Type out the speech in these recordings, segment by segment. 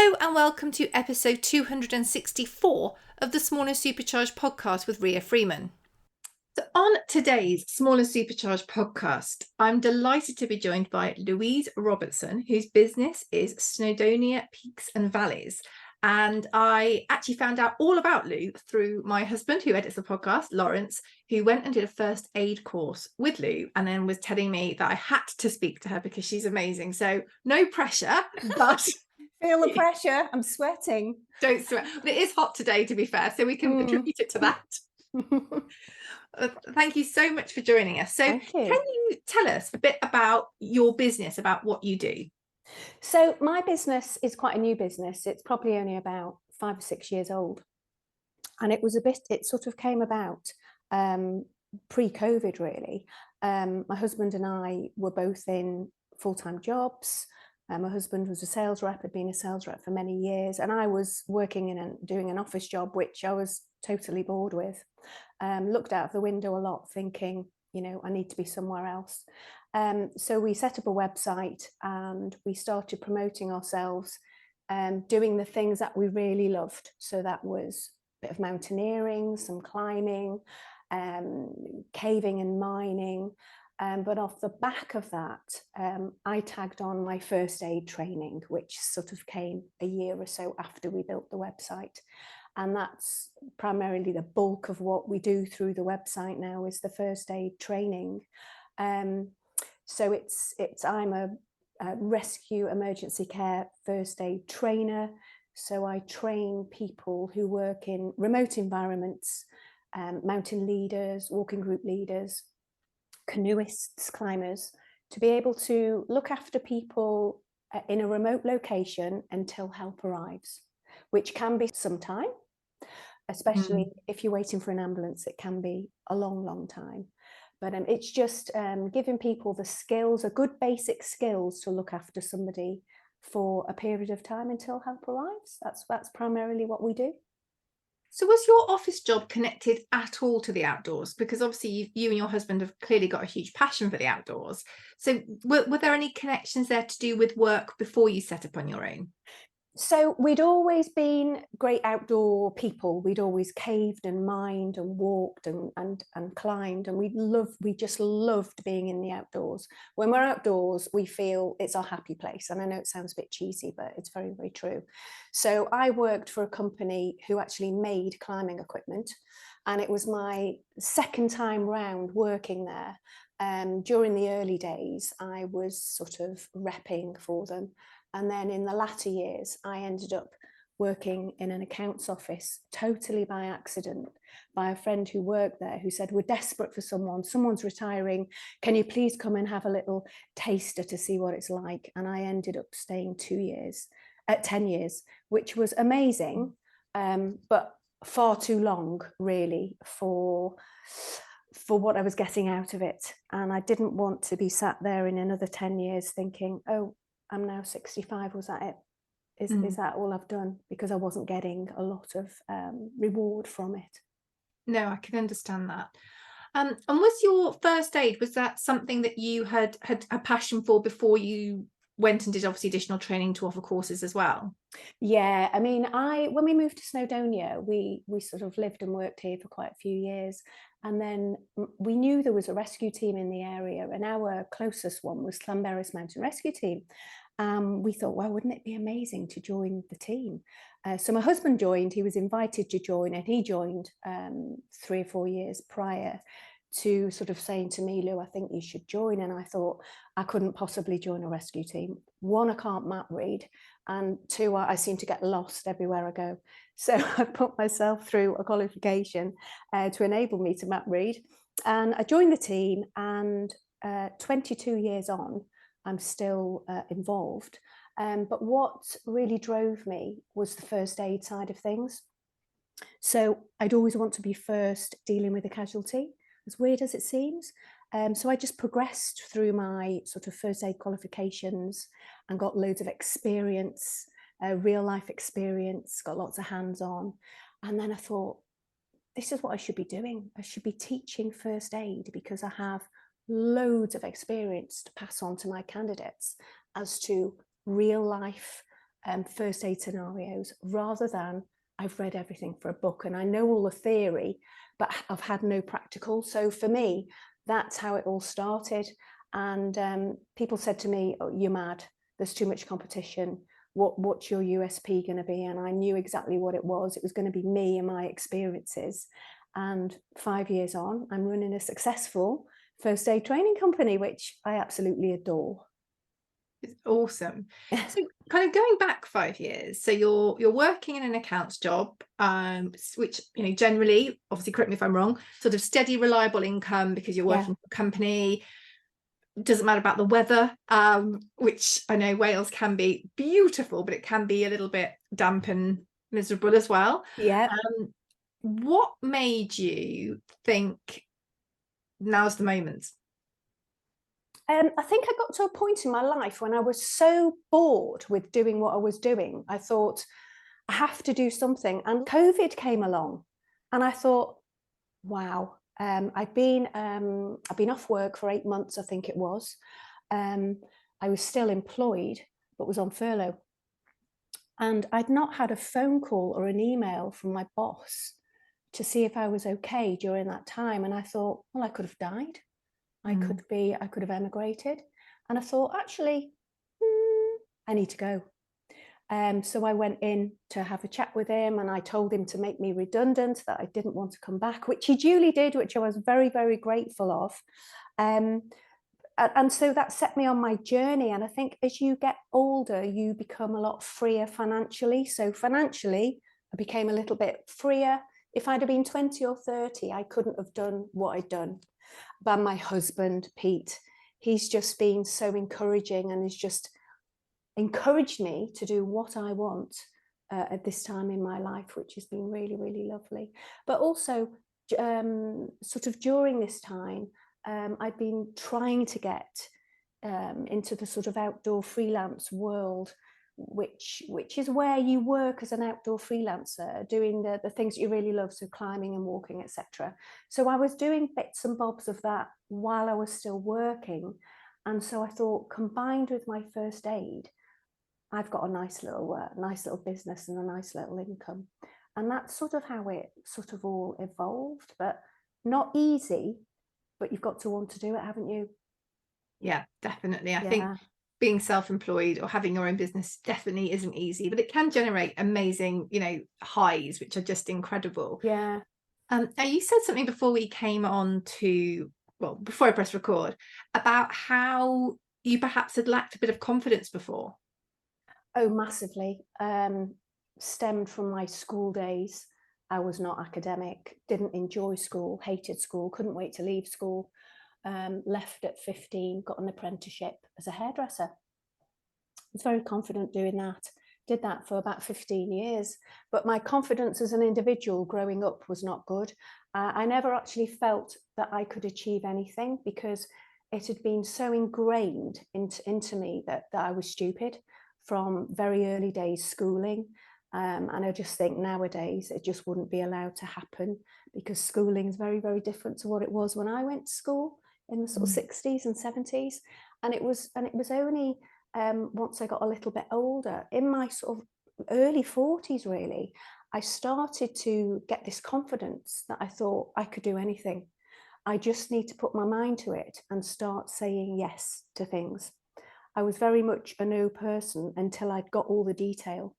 Hello and welcome to episode 264 of the Small and Supercharged podcast with Ria Freeman. So on today's Small and Supercharged podcast, I'm delighted to be joined by Louise Robertson, whose business is Snowdonia Peaks and Valleys. And I actually found out all about Lou through my husband, who edits the podcast, Lawrence, who went and did a first aid course with Lou and then was telling me that I had to speak to her because she's amazing. So no pressure, but... Feel the pressure. I'm sweating. Don't sweat. But it is hot today, to be fair, so we can attribute it to that. Thank you so much for joining us. So can you tell us a bit about your business, about what you do? So my business is quite a new business. It's probably only about 5 or 6 years old. And it sort of came about pre-COVID, really. My husband and I were both in full-time jobs. My husband was a sales rep, had been a sales rep for many years, and I was working doing an office job, which I was totally bored with. Looked out of the window a lot, thinking, I need to be somewhere else. So we set up a website and we started promoting ourselves, doing the things that we really loved. So that was a bit of mountaineering, some climbing, caving and mining. But off the back of that, I tagged on my first aid training, which sort of came a year or so after we built the website. And that's primarily the bulk of what we do through the website now, is the first aid training. So I'm a rescue emergency care first aid trainer. So I train people who work in remote environments, mountain leaders, walking group leaders, canoeists, climbers, to be able to look after people in a remote location until help arrives, which can be some time, especially if you're waiting for an ambulance. It can be a long, long time. But it's just giving people the skills, a good basic skills to look after somebody for a period of time until help arrives. That's primarily what we do. So was your office job connected at all to the outdoors? Because obviously you and your husband have clearly got a huge passion for the outdoors. So were there any connections there to do with work before you set up on your own? So we'd always been great outdoor people. We'd always caved and mined and walked and climbed, and we just loved being in the outdoors. When we're outdoors, we feel it's our happy place. And I know it sounds a bit cheesy, but it's very, very true. So I worked for a company who actually made climbing equipment, and it was my second time round working there. During the early days, I was sort of repping for them. And then in the latter years, I ended up working in an accounts office totally by accident, by a friend who worked there, who said, "We're desperate for someone's retiring. Can you please come and have a little taster to see what it's like?" And I ended up staying 10 years, which was amazing, but far too long, really, for what I was getting out of it. And I didn't want to be sat there in another 10 years thinking, "Oh, I'm now 65. Was that it? Is that all I've done?" Because I wasn't getting a lot of reward from it. No, I can understand that. And was your first aid, was that something that you had a passion for before you went and did obviously additional training to offer courses as well? Yeah, I mean, when we moved to Snowdonia, we sort of lived and worked here for quite a few years. And then we knew there was a rescue team in the area, and our closest one was Llanberis Mountain Rescue Team. We thought, well, wouldn't it be amazing to join the team? So my husband joined, he was invited to join, and he joined 3 or 4 years prior to sort of saying to me, "Lou, I think you should join." And I thought, I couldn't possibly join a rescue team. One, I can't map read, and two, I seem to get lost everywhere I go. So I put myself through a qualification to enable me to map read, and I joined the team, and 22 years on, I'm still involved. But what really drove me was the first aid side of things. So I'd always want to be first dealing with a casualty, as weird as it seems. So I just progressed through my sort of first aid qualifications and got loads of experience, real life experience, got lots of hands-on. And then I thought, this is what I should be doing. I should be teaching first aid, because I have loads of experience to pass on to my candidates as to real life first aid scenarios rather than I've read everything for a book and I know all the theory, but I've had no practical. So for me, that's how it all started. And people said to me, "Oh, you're mad. There's too much competition. What's your USP going to be?" And I knew exactly what it was. It was going to be me and my experiences. And 5 years on, I'm running a successful first aid training company, which I absolutely adore. It's awesome. So kind of going back 5 years, so you're working in an accounts job, which, generally, obviously correct me if I'm wrong, sort of steady, reliable income because you're working for a company. Doesn't matter about the weather, which I know Wales can be beautiful, but it can be a little bit damp and miserable as well. Yeah. What made you think now's the moment? I think I got to a point in my life when I was so bored with doing what I was doing. I thought, I have to do something. And COVID came along, and I thought, wow. I've been off work for 8 months, I think it was. I was still employed, but was on furlough. And I'd not had a phone call or an email from my boss to see if I was okay during that time. And I thought, well, I could have died. I could have emigrated. And I thought, actually, I need to go. So I went in to have a chat with him, and I told him to make me redundant, that I didn't want to come back, which he duly did, which I was very, very grateful of. And so that set me on my journey. And I think as you get older, you become a lot freer financially. So financially, I became a little bit freer. If I'd have been 20 or 30, I couldn't have done what I'd done. But my husband, Pete, he's just been so encouraging and has just encouraged me to do what I want at this time in my life, which has been really, really lovely. But also, sort of during this time, I've been trying to get into the sort of outdoor freelance world, which is where you work as an outdoor freelancer, doing the things that you really love, so climbing and walking, etc. So I was doing bits and bobs of that while I was still working. And so I thought, combined with my first aid, I've got a nice little business and a nice little income. And that's sort of how it sort of all evolved, but not easy, but you've got to want to do it, haven't you? Yeah, definitely. I think being self-employed or having your own business definitely isn't easy, but it can generate amazing, highs, which are just incredible. Yeah. Now you said something before we came on before I press record, about how you perhaps had lacked a bit of confidence before. Oh, massively. Stemmed from my school days. I was not academic, didn't enjoy school, hated school, couldn't wait to leave school. Left at 15, got an apprenticeship as a hairdresser. Was very confident doing that. Did that for about 15 years. But my confidence as an individual growing up was not good. I never actually felt that I could achieve anything because it had been so ingrained into me that I was stupid from very early days schooling. And I just think nowadays it just wouldn't be allowed to happen because schooling is very, very different to what it was when I went to school in the sort of 60s and 70s. And it was only once I got a little bit older, in my sort of early 40s really, I started to get this confidence that I thought I could do anything. I just need to put my mind to it and start saying yes to things. I was very much a no person until I'd got all the detail.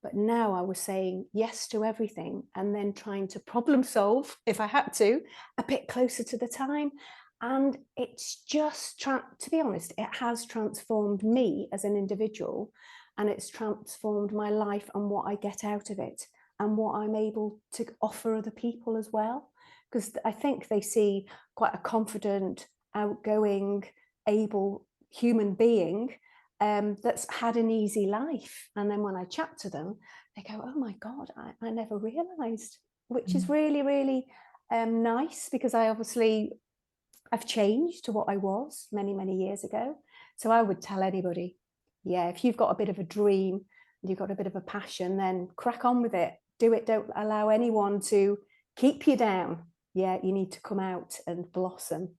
But now I was saying yes to everything and then trying to problem solve, if I had to, a bit closer to the time. And it's just, to be honest, it has transformed me as an individual, and it's transformed my life and what I get out of it and what I'm able to offer other people as well. Because I think they see quite a confident, outgoing, able human being that's had an easy life. And then when I chat to them, they go, oh my God, I never realized, which is really, really nice, because I've changed to what I was many, many years ago. So I would tell anybody, yeah, if you've got a bit of a dream and you've got a bit of a passion, then crack on with it. Do it. Don't allow anyone to keep you down. Yeah, you need to come out and blossom.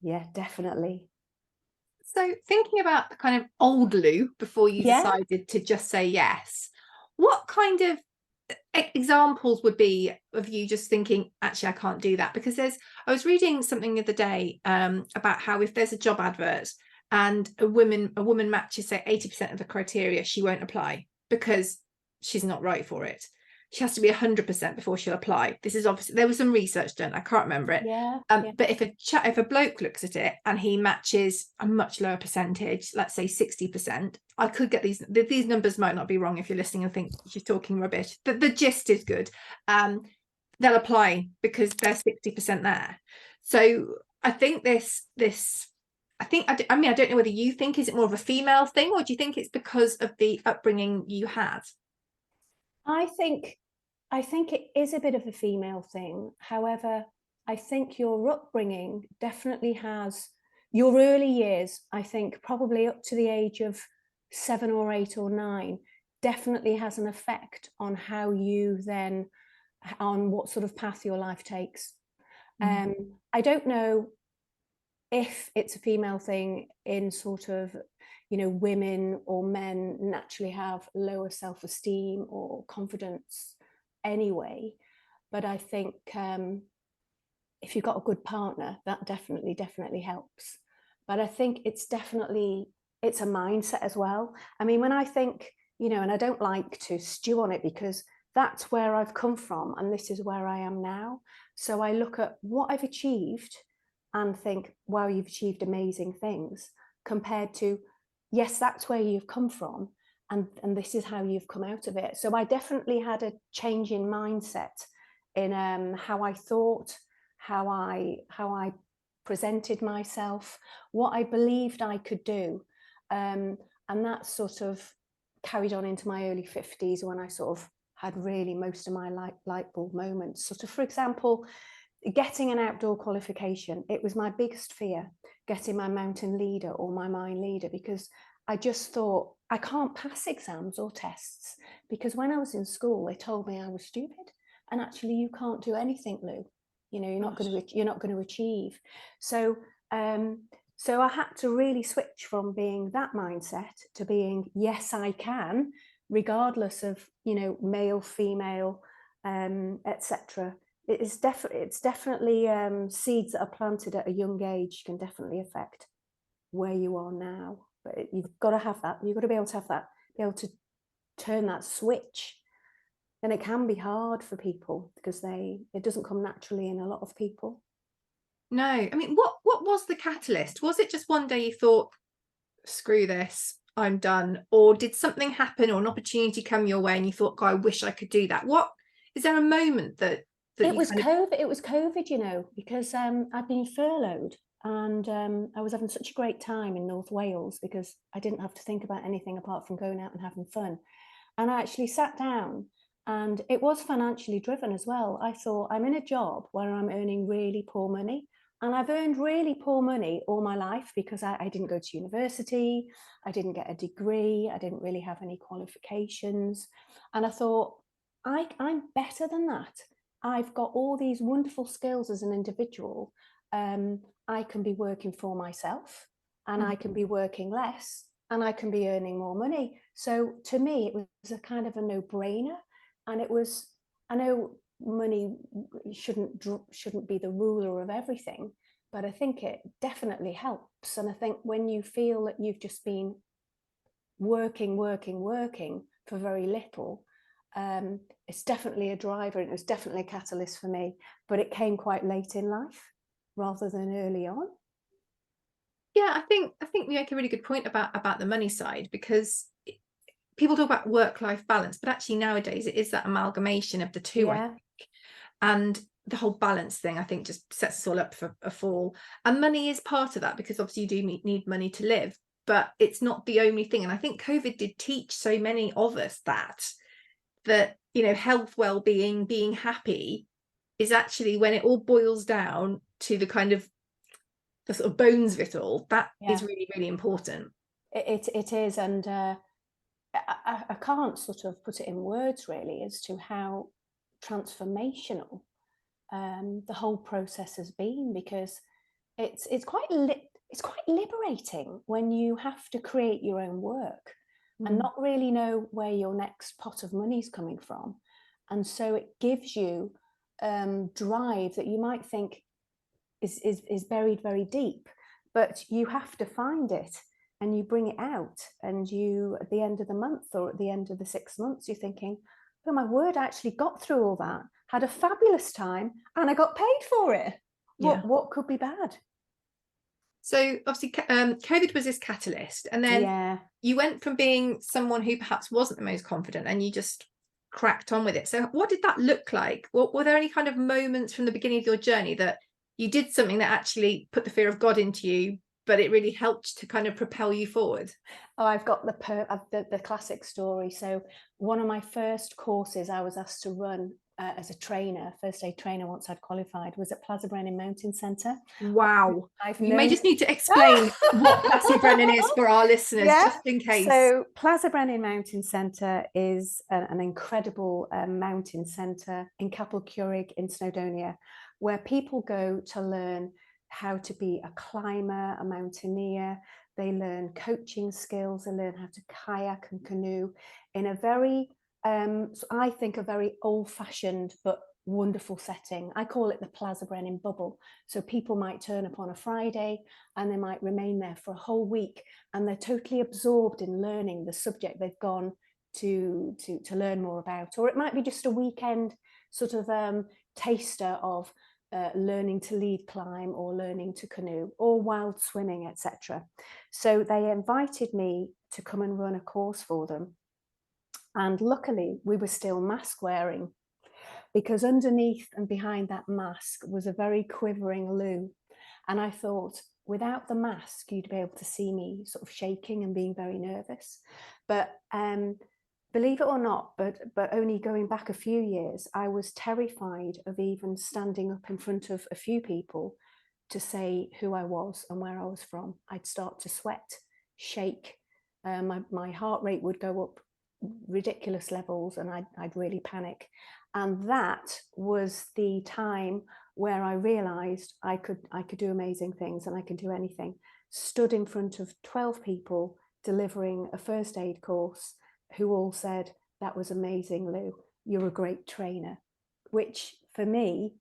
Yeah, definitely. So thinking about the kind of old Lou before you Yeah. decided to just say yes, what kind of examples would be of you just thinking, actually, I can't do that? Because I was reading something the other day about how if there's a job advert and a woman matches, say, 80% of the criteria, she won't apply because she's not right for it. She has to be 100% before she'll apply. This is obviously, there was some research done, I can't remember it. Yeah. But if a bloke looks at it and he matches a much lower percentage, let's say 60%, I could get these numbers might not be wrong if you're listening and think she's talking rubbish. The gist is good. They'll apply because they're 60% there. So I think I mean, I don't know whether you think, is it more of a female thing, or do you think it's because of the upbringing you had? I think it is a bit of a female thing. However, I think your upbringing definitely has your early years, I think probably up to the age of 7 or 8 or 9, definitely has an effect on how you then, on what sort of path your life takes. I don't know if it's a female thing in sort of, women or men naturally have lower self-esteem or confidence anyway. But I think if you've got a good partner, that definitely helps. But I think it's a mindset as well. I mean, when I think, and I don't like to stew on it because that's where I've come from and this is where I am now. So I look at what I've achieved and think, wow, you've achieved amazing things, compared to, yes, that's where you've come from, and this is how you've come out of it. So I definitely had a change in mindset in how I thought, how I presented myself, what I believed I could do, and that sort of carried on into my early 50s when I sort of had really most of my light bulb moments. Sort of, for example, getting an outdoor qualification, it was my biggest fear, getting my mountain leader or my mine leader, because I just thought I can't pass exams or tests, because when I was in school they told me I was stupid, and actually you can't do anything, Lou. You're not going to achieve. So so I had to really switch from being that mindset to being, yes, I can, regardless of, male, female, etc. It's definitely seeds that are planted at a young age can definitely affect where you are now. But you've got to have that. You've got to be able to have that, be able to turn that switch. And it can be hard for people because it doesn't come naturally in a lot of people. No, I mean, what was the catalyst? Was it just one day you thought, screw this, I'm done? Or did something happen or an opportunity come your way and you thought, God, I wish I could do that? What is there a moment that It you was kind of... COVID. It was COVID, because I'd been furloughed, and I was having such a great time in North Wales because I didn't have to think about anything apart from going out and having fun. And I actually sat down, and it was financially driven as well. I thought, I'm in a job where I'm earning really poor money, and I've earned really poor money all my life because I didn't go to university, I didn't get a degree, I didn't really have any qualifications. And I thought, I'm better than that. I've got all these wonderful skills as an individual. I can be working for myself, and I can be working less, and I can be earning more money. So to me, it was a kind of a no-brainer. And I know money shouldn't be the ruler of everything, but I think it definitely helps. And I think when you feel that you've just been working for very little, it's definitely a driver, and it was definitely a catalyst for me. But it came quite late in life rather than early on. Yeah, I think you make a really good point about the money side, because people talk about work-life balance, but actually nowadays it is that amalgamation of the two, I Yeah. think. And the whole balance thing, I think, just sets us all up for a fall. And money is part of that, because obviously you do need money to live, but it's not the only thing. And I think COVID did teach so many of us that health, well-being, being happy is actually, when it all boils down to the kind of the sort of bones of it all, that is Yeah, really, really important. it is. And I can't sort of put it in words really as to how transformational the whole process has been, because it's quite it's quite liberating when you have to create your own work and Mm. not really know where your next pot of money is coming from. And so it gives you drive that you might think is buried very deep, but you have to find it and you bring it out. And you, at the end of the month or at the end of the 6 months, you're thinking, oh my word, I actually got through all that, had a fabulous time, and I got paid for it. Yeah. What could be bad? So obviously, COVID was this catalyst, and then Yeah. you went from being someone who perhaps wasn't the most confident, and you just cracked on with it. So what did that look like? Were there any kind of moments from the beginning of your journey that you did something that actually put the fear of God into you, but it really helped to kind of propel you forward? Oh, I've got the classic story. So one of my first courses I was asked to run as a trainer, first aid trainer, once I'd qualified, was at Plaza Brennan Mountain Centre. Wow. I've You may known. just need to explain what Placer Brennan is for our listeners, Yeah. just in case. So Plaza Brennan Mountain Centre is an incredible mountain centre in Capel Curig in Snowdonia, where people go to learn how to be a climber, a mountaineer. They learn coaching skills, they learn how to kayak and canoe in a very, so I think, a very old-fashioned but wonderful setting. I call it the Plaza Brennan bubble. So people might turn up on a Friday and they might remain there for a whole week, and they're totally absorbed in learning the subject they've gone to learn more about. Or it might be just a weekend sort of taster of learning to lead climb or learning to canoe or wild swimming, etc. So they invited me to come and run a course for them. And luckily, we were still mask wearing, because underneath and behind that mask was a very quivering Lou. And I thought, without the mask, you'd be able to see me sort of shaking and being very nervous. But believe it or not, but only going back a few years, I was terrified of even standing up in front of a few people to say who I was and where I was from. I'd start to sweat, shake, my heart rate would go up ridiculous levels, and I'd really panic. And that was the time where I realized I could do amazing things, and I could do anything. Stood in front of 12 people delivering a first aid course, who all said, "That was amazing, Lou. You're a great trainer." Which for me,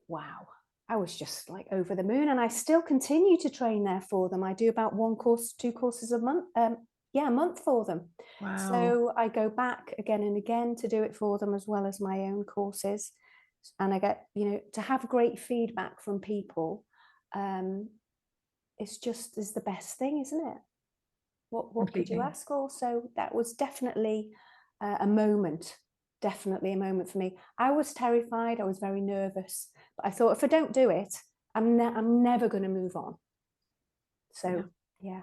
wow, I was just like over the moon. And I still continue to train there for them. I do about 1 course, 2 courses a month. A month for them. Wow. So I go back again and again to do it for them, as well as my own courses. And I get, to have great feedback from people. It's just is the best thing, isn't it? What could you Completely. ask for? So that was definitely a moment, definitely a moment for me. I was terrified. I was very nervous, but I thought, if I don't do it, I'm never going to move on. So yeah.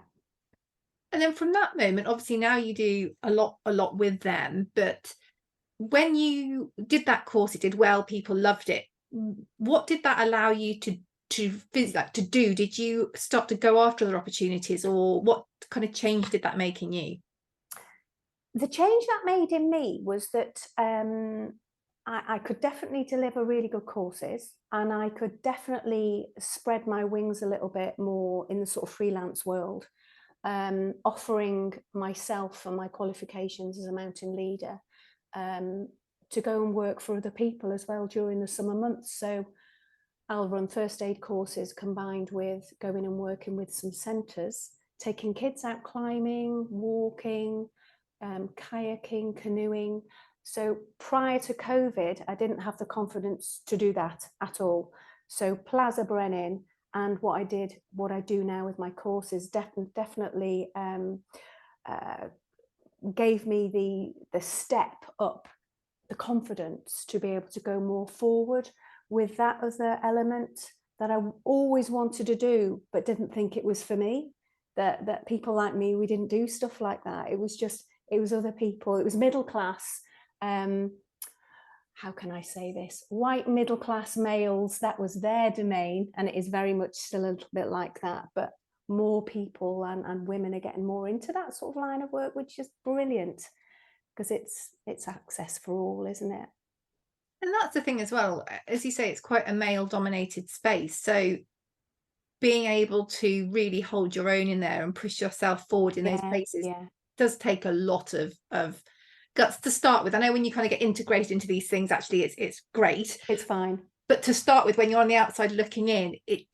And then from that moment, obviously now you do a lot with them, but when you did that course, it did well, people loved it. What did that allow you to do? Did you start to go after other opportunities, or what kind of change did that make in you? The change that made in me was that I could definitely deliver really good courses, and I could definitely spread my wings a little bit more in the sort of freelance world, offering myself and my qualifications as a mountain leader to go and work for other people as well during the summer months. So I'll run first aid courses combined with going and working with some centres, taking kids out climbing, walking, kayaking, canoeing. So prior to COVID, I didn't have the confidence to do that at all. So Plaza Brennan and what I do now with my courses definitely gave me the step up, the confidence to be able to go more forward with that other element that I always wanted to do, but didn't think it was for me. That people like me, we didn't do stuff like that. It was other people. It was middle class. How can I say this? White middle class males. That was their domain, and it is very much still a little bit like that. But more people and women are getting more into that sort of line of work, which is brilliant, because it's access for all, isn't it? And that's the thing as well. As you say, it's quite a male dominated space. So being able to really hold your own in there and push yourself forward in those Yeah, places yeah, does take a lot of guts to start with. I know when you kind of get integrated into these things, actually it's great. it's fine. But to start with, when you're on the outside looking in, it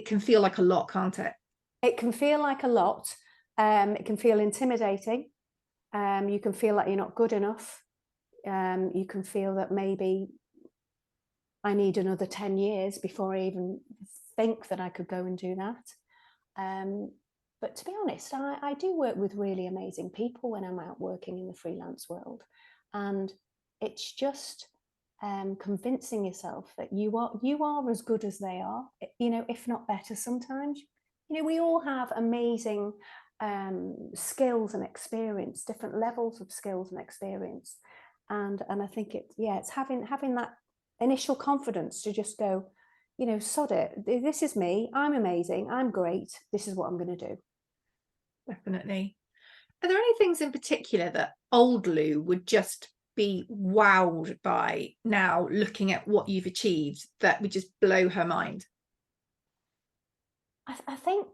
can feel like a lot, can't it? It can feel like a lot. It can feel intimidating. You can feel like you're not good enough. You can feel that maybe I need another 10 years before I even think that I could go and do that. But to be honest, I do work with really amazing people when I'm out working in the freelance world. And it's just convincing yourself that you are as good as they are, if not better sometimes. We all have amazing skills and experience, different levels of skills and experience. And I think it's having that initial confidence to just go, sod it. This is me. I'm amazing. I'm great. This is what I'm going to do. Definitely. Are there any things in particular that old Lou would just be wowed by now, looking at what you've achieved, that would just blow her mind? I think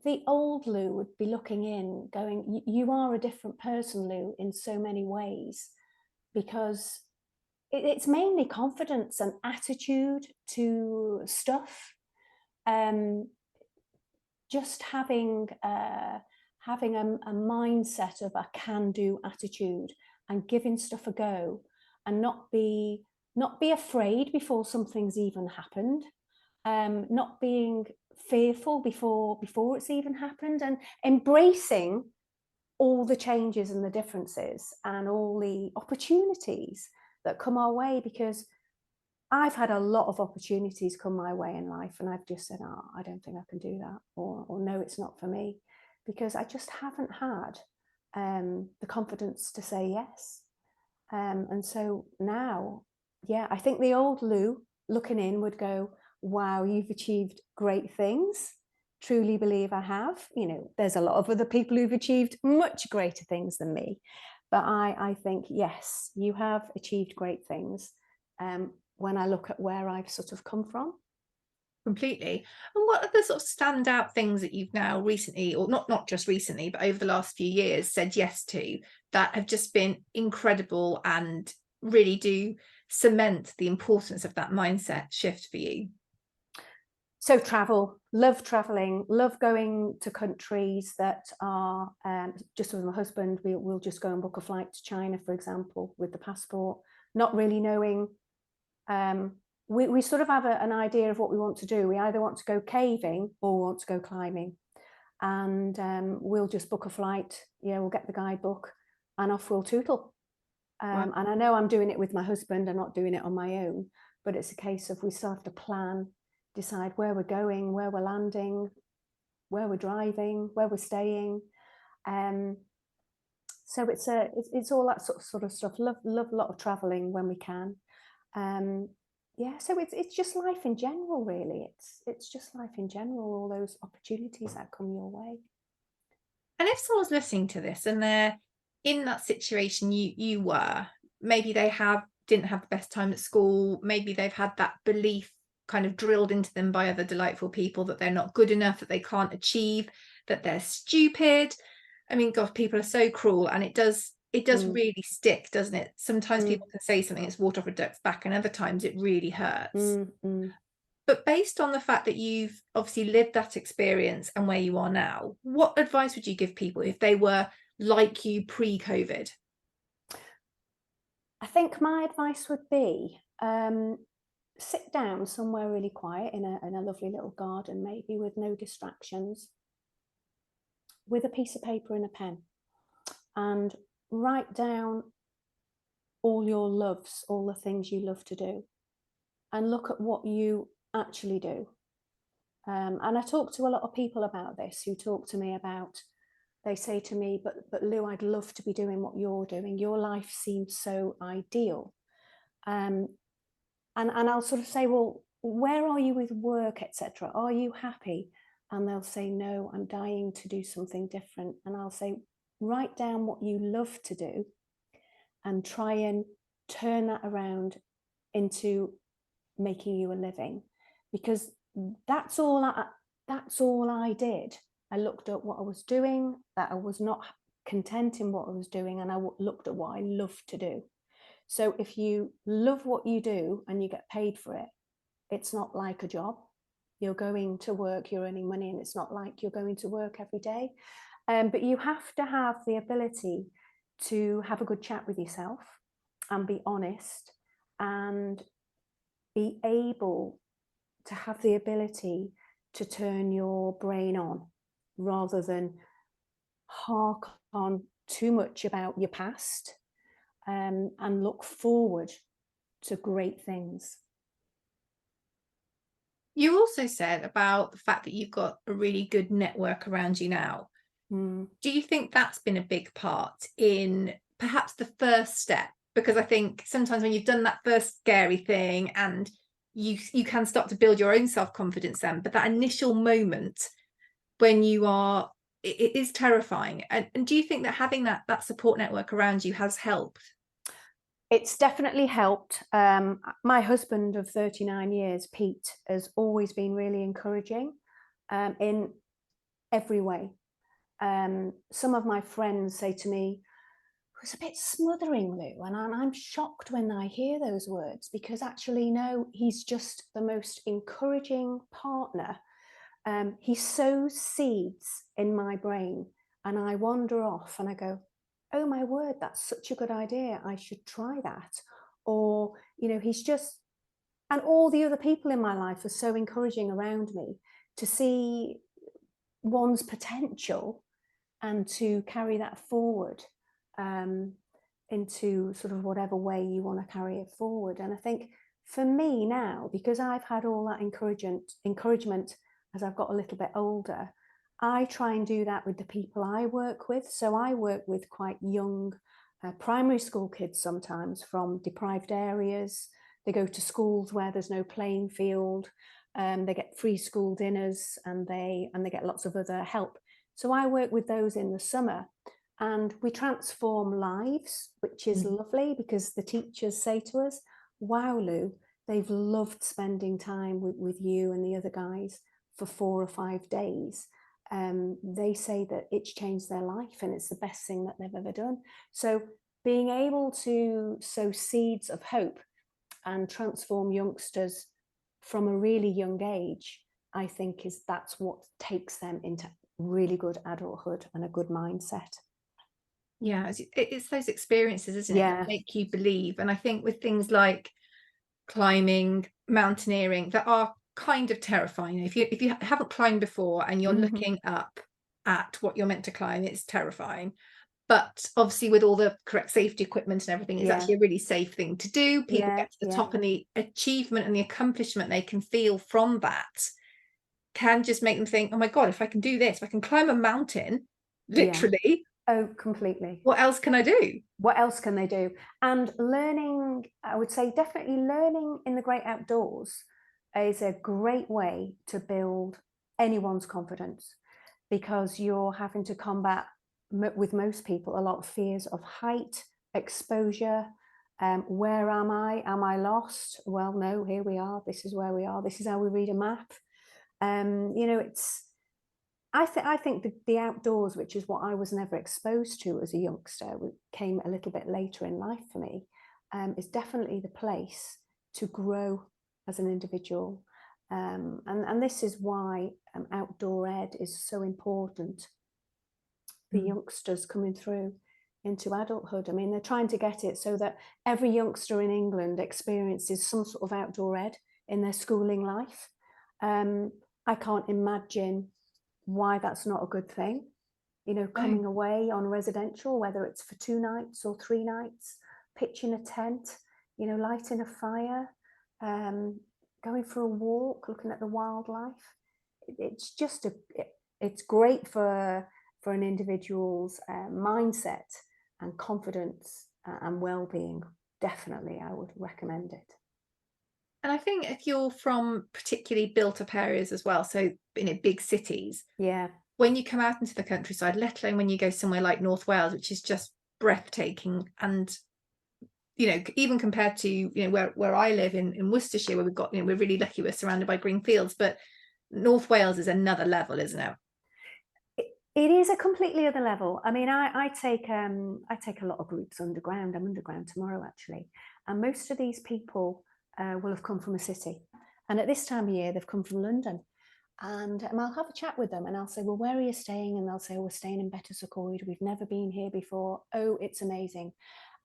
the old Lou would be looking in, going, "You are a different person, Lou, in so many ways," because it's mainly confidence and attitude to stuff. Just having a mindset of a can-do attitude and giving stuff a go, and not be afraid before something's even happened, not being fearful before it's even happened, and embracing all the changes and the differences and all the opportunities that come our way, because I've had a lot of opportunities come my way in life, and I've just said, "Oh, I don't think I can do that," or "No, it's not for me," because I just haven't had the confidence to say yes. And so now, yeah, I think the old Lou looking in would go, "Wow, you've achieved great things. Truly believe I have." There's a lot of other people who've achieved much greater things than me. But I think, yes, you have achieved great things. When I look at where I've sort of come from. Completely. And what are the sort of standout things that you've now recently, or not just recently, but over the last few years, said yes to, that have just been incredible and really do cement the importance of that mindset shift for you? So love traveling, love going to countries that are, just with my husband, we'll just go and book a flight to China, for example, with the passport, not really knowing. We sort of have an idea of what we want to do. We either want to go caving or we want to go climbing. And we'll just book a flight, we'll get the guidebook and off we'll tootle. Wow. And I know I'm doing it with my husband, I'm not doing it on my own, but it's a case of we still have to plan, decide where we're going, where we're landing, where we're driving, where we're staying. So it's all that sort of stuff. Love a lot of traveling when we can. Yeah, so it's just life in general, really. It's just life in general, all those opportunities that come your way. And if someone's listening to this and they're in that situation you were, maybe they didn't have the best time at school, maybe they've had that belief kind of drilled into them by other delightful people that they're not good enough, that they can't achieve, that they're stupid. I mean, God, people are so cruel, and it does Mm, really stick, doesn't it? Sometimes mm, people can say something, it's water off a duck's back, and other times it really hurts. mm. But based on the fact that you've obviously lived that experience and where you are now, what advice would you give people if they were like you pre-COVID? I think my advice would be, sit down somewhere really quiet in a lovely little garden, maybe with no distractions, with a piece of paper and a pen, and write down all your loves, all the things you love to do, and look at what you actually do. And I talk to a lot of people about this, who talk to me about, they say to me, but Lou, I'd love to be doing what you're doing. Your life seems so ideal. Um, and I'll sort of say, well, where are you with work, etc.? Are you happy? And they'll say, no, I'm dying to do something different. And I'll say, write down what you love to do and try and turn that around into making you a living. because that's all I did. I looked at what I was doing, that I was not content in what I was doing, and I looked at what I love to do. So if you love what you do and you get paid for it, it's not like a job. You're going to work, you're earning money, and it's not like you're going to work every day. But you have to have the ability to have a good chat with yourself and be honest and be able to have the ability to turn your brain on rather than hark on too much about your past, and look forward to great things. You also said about the fact that you've got a really good network around you now. Mm. Do you think that's been a big part in perhaps the first step? Because I think sometimes when you've done that first scary thing and you can start to build your own self-confidence then, but that initial moment when you are, it is terrifying. And do you think that having that support network around you has helped? It's definitely helped. My husband of 39 years, Pete, has always been really encouraging, in every way. Some of my friends say to me, "It's a bit smothering, Lou," and I'm shocked when I hear those words, because actually, no, he's just the most encouraging partner. He sows seeds in my brain, and I wander off and I go, "Oh my word, that's such a good idea. I should try that." Or, he's just, and all the other people in my life are so encouraging around me to see one's potential and to carry that forward, um, into sort of whatever way you want to carry it forward. And I think for me now, because I've had all that encouragement as I've got a little bit older, I try and do that with the people I work with. So I work with quite young primary school kids sometimes from deprived areas. They go to schools where there's no playing field. They get free school dinners, and they get lots of other help. So I work with those in the summer, and we transform lives, which is Mm. lovely, because the teachers say to us, "Wow, Lou, they've loved spending time with you and the other guys for 4 or 5 days." They say that it's changed their life and it's the best thing that they've ever done. So being able to sow seeds of hope and transform youngsters from a really young age, I think that's what takes them into really good adulthood and a good mindset. Yeah, it's those experiences, isn't it, that Yeah. make you believe. And I think with things like climbing, mountaineering, that are kind of terrifying. If you haven't climbed before and you're Mhm. looking up at what you're meant to climb, it's terrifying. But obviously, with all the correct safety equipment and everything, it's Yeah. actually a really safe thing to do. People Yeah. get to the Yeah. top, and the achievement and the accomplishment they can feel from that can just make them think, oh my God, if I can do this, if I can climb a mountain, Yeah. literally, Oh, completely. what else can I do? What else can they do? And learning, I would say definitely learning in the great outdoors is a great way to build anyone's confidence, because you're having to combat, with most people, a lot of fears of height, exposure. Where am I? Am I lost? Well, no, here we are. This is where we are. This is how we read a map. It's, I think the outdoors, which is what I was never exposed to as a youngster, came a little bit later in life for me, is definitely the place to grow as an individual. And this is why outdoor ed is so important for Mm. youngsters coming through into adulthood. I mean, they're trying to get it so that every youngster in England experiences some sort of outdoor ed in their schooling life. I can't imagine why that's not a good thing. No. Coming away on residential, whether it's for 2 nights or 3 nights, pitching a tent, lighting a fire, um, going for a walk, looking at the wildlife. It's just it's great for an individual's mindset and confidence, and well-being. Definitely, I would recommend it. And I think if you're from particularly built up areas as well, so big cities, Yeah. when you come out into the countryside, let alone when you go somewhere like North Wales, which is just breathtaking and even compared to, where I live in Worcestershire, where we've got, we're really lucky we're surrounded by green fields, but North Wales is another level, isn't it? It is a completely other level. I mean, I take a lot of groups underground. I'm underground tomorrow, actually, and most of these people will have come from a city, and at this time of year they've come from London, and I'll have a chat with them, and I'll say, well, where are you staying? And they'll say, oh, we're staying in Betws-y-Coed. We've never been here before. Oh, it's amazing.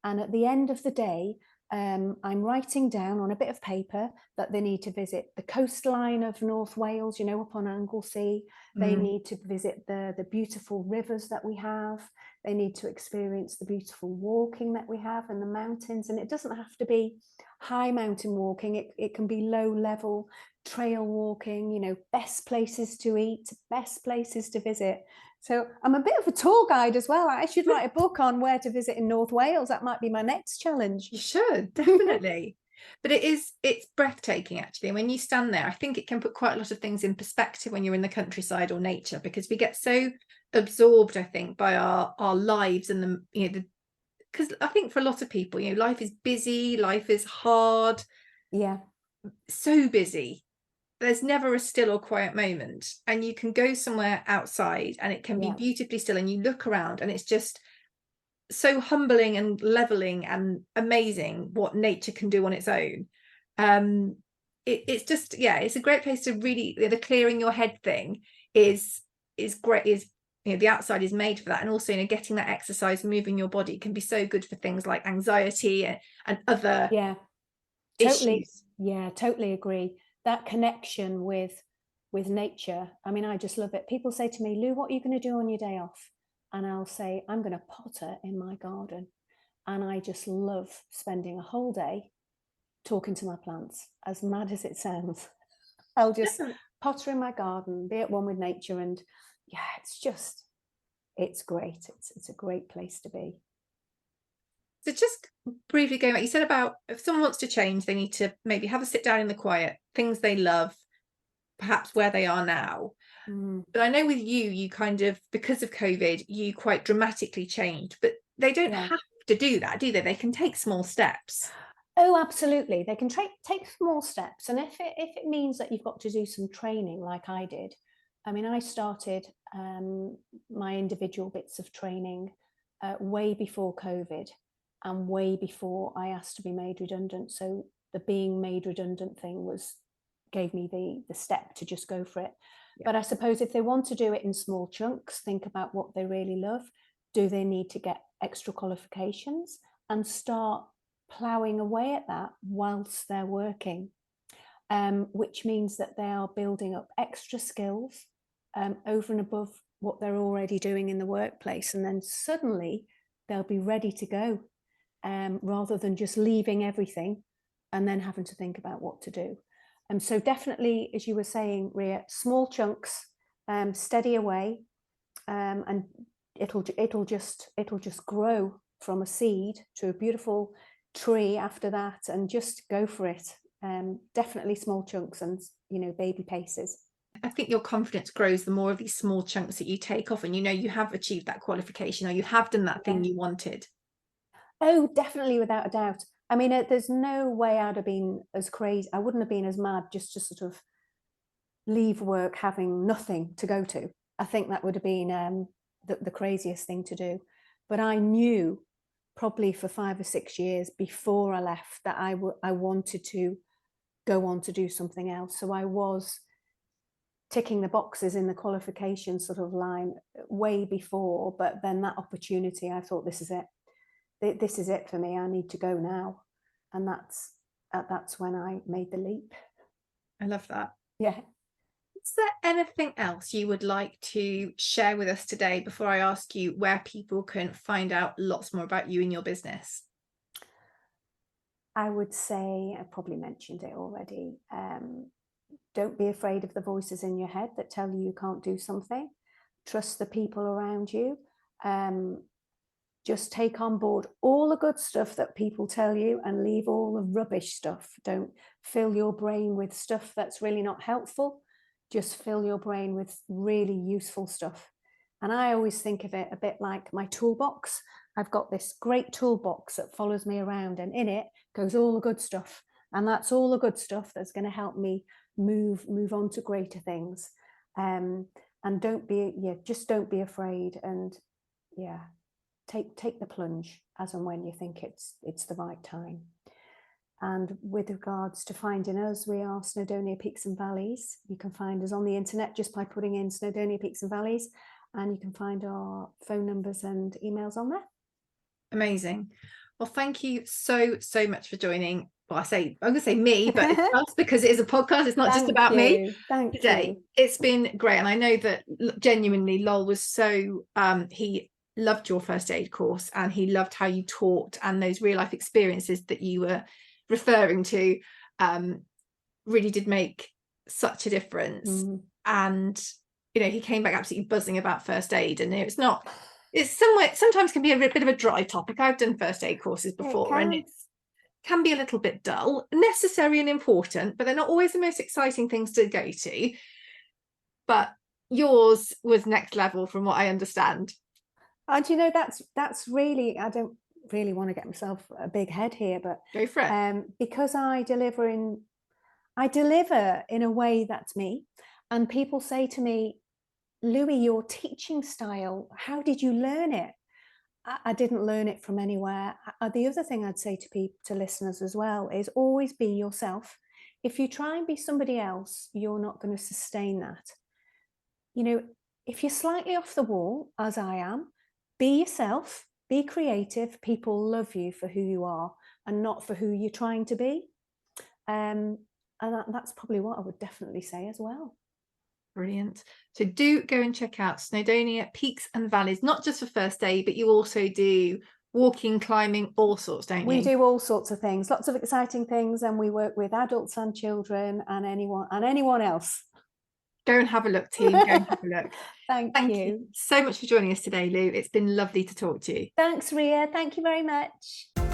And at the end of the day, I'm writing down on a bit of paper that they need to visit the coastline of North Wales, up on Anglesey. They need to visit the beautiful rivers that we have. They need to experience the beautiful walking that we have in the mountains. And it doesn't have to be high mountain walking. It can be low level trail walking, best places to eat, best places to visit. So I'm a bit of a tour guide as well. I should write a book on where to visit in North Wales. That might be my next challenge. You should, definitely. But it's breathtaking, actually. And when you stand there, I think it can put quite a lot of things in perspective when you're in the countryside or nature, because we get so absorbed, I think, by our lives and because I think for a lot of people, life is busy, life is hard. Yeah. So busy. There's never a still or quiet moment, and you can go somewhere outside and it can be beautifully still, and you look around and it's just so humbling and leveling and amazing what nature can do on its own. It's just, it's a great place to really, the clearing your head thing is great. The outside is made for that, and also getting that exercise, moving your body can be so good for things like anxiety and other issues. Totally agree. That connection with nature, I mean, I just love it. People say to me, Lou, what are you going to do on your day off? And I'll say, I'm going to potter in my garden. And I just love spending a whole day talking to my plants, as mad as it sounds. I'll just potter in my garden, be at one with nature. And it's great. It's a great place to be. So just briefly going back, you said about if someone wants to change, they need to maybe have a sit down in the quiet, things they love, perhaps where they are now. But I know with you kind of, because of COVID, you quite dramatically changed, but they don't have to do that, do they? They can take small steps. Oh, absolutely. They can take small steps. And if it means that you've got to do some training like I did, I mean, I started my individual bits of training way before COVID and way before I asked to be made redundant. So the being made redundant thing gave me the step to just go for it. But I suppose if they want to do it in small chunks, think about what they really love. Do they need to get extra qualifications and start ploughing away at that whilst they're working, which means that they are building up extra skills over and above what they're already doing in the workplace. And then suddenly they'll be ready to go, rather than just leaving everything and then having to think about what to do. And so definitely, as you were saying, Ria, small chunks, steady away, and it'll just grow from a seed to a beautiful tree after that, and just go for it. Definitely small chunks and baby paces. I think your confidence grows the more of these small chunks that you take off, and you have achieved that qualification, or you have done that thing you wanted. Oh, definitely, without a doubt. I mean, there's no way I'd have been as crazy. I wouldn't have been as mad just to sort of leave work having nothing to go to. I think that would have been the craziest thing to do. But I knew probably for 5 or 6 years before I left that I wanted to go on to do something else. So I was ticking the boxes in the qualification sort of line way before, but then that opportunity, I thought, this is it. This is it for me. I need to go now. And that's when I made the leap. I love that. Yeah. Is there anything else you would like to share with us today before I ask you where people can find out lots more about you and your business? I would say, I probably mentioned it already, don't be afraid of the voices in your head that tell you can't do something. Trust the people around you. Just take on board all the good stuff that people tell you and leave all the rubbish stuff. Don't fill your brain with stuff that's really not helpful. Just fill your brain with really useful stuff. And I always think of it a bit like my toolbox. I've got this great toolbox that follows me around, and in it goes all the good stuff. And that's all the good stuff that's going to help me move on to greater things. And just don't be afraid. And take the plunge as and when you think it's the right time. And with regards to finding us, we are Snowdonia Peaks and Valleys. You can find us on the internet just by putting in Snowdonia Peaks and Valleys, and you can find our phone numbers and emails on there. Amazing. Well, thank you so much for joining. Well, I'm going to say me, but it's us, because it is a podcast. It's not just about me today. It's been great. And I know that genuinely Lol was so, he loved your first aid course, and he loved how you taught, and those real life experiences that you were referring to really did make such a difference. And he came back absolutely buzzing about first aid. And it's sometimes can be a bit of a dry topic. I've done first aid courses before, and it can be a little bit dull, necessary and important, but they're not always the most exciting things to go to. But yours was next level from what I understand. And that's really, I don't really want to get myself a big head here, but go for it. Because I deliver in a way that's me, and people say to me, Louie, your teaching style, how did you learn it? I didn't learn it from anywhere. The other thing I'd say to listeners as well is always be yourself. If you try and be somebody else, you're not going to sustain that. If you're slightly off the wall, as I am, be yourself, be creative. People love you for who you are and not for who you're trying to be. And that's probably what I would definitely say as well. Brilliant. So do go and check out Snowdonia Peaks and Valleys, not just for first aid, but you also do walking, climbing, all sorts, don't you? We do all sorts of things, lots of exciting things, and we work with adults and children and anyone else. Go and have a look, team. Go and have a look. Thank you so much for joining us today, Lou. It's been lovely to talk to you. Thanks, Ria. Thank you very much.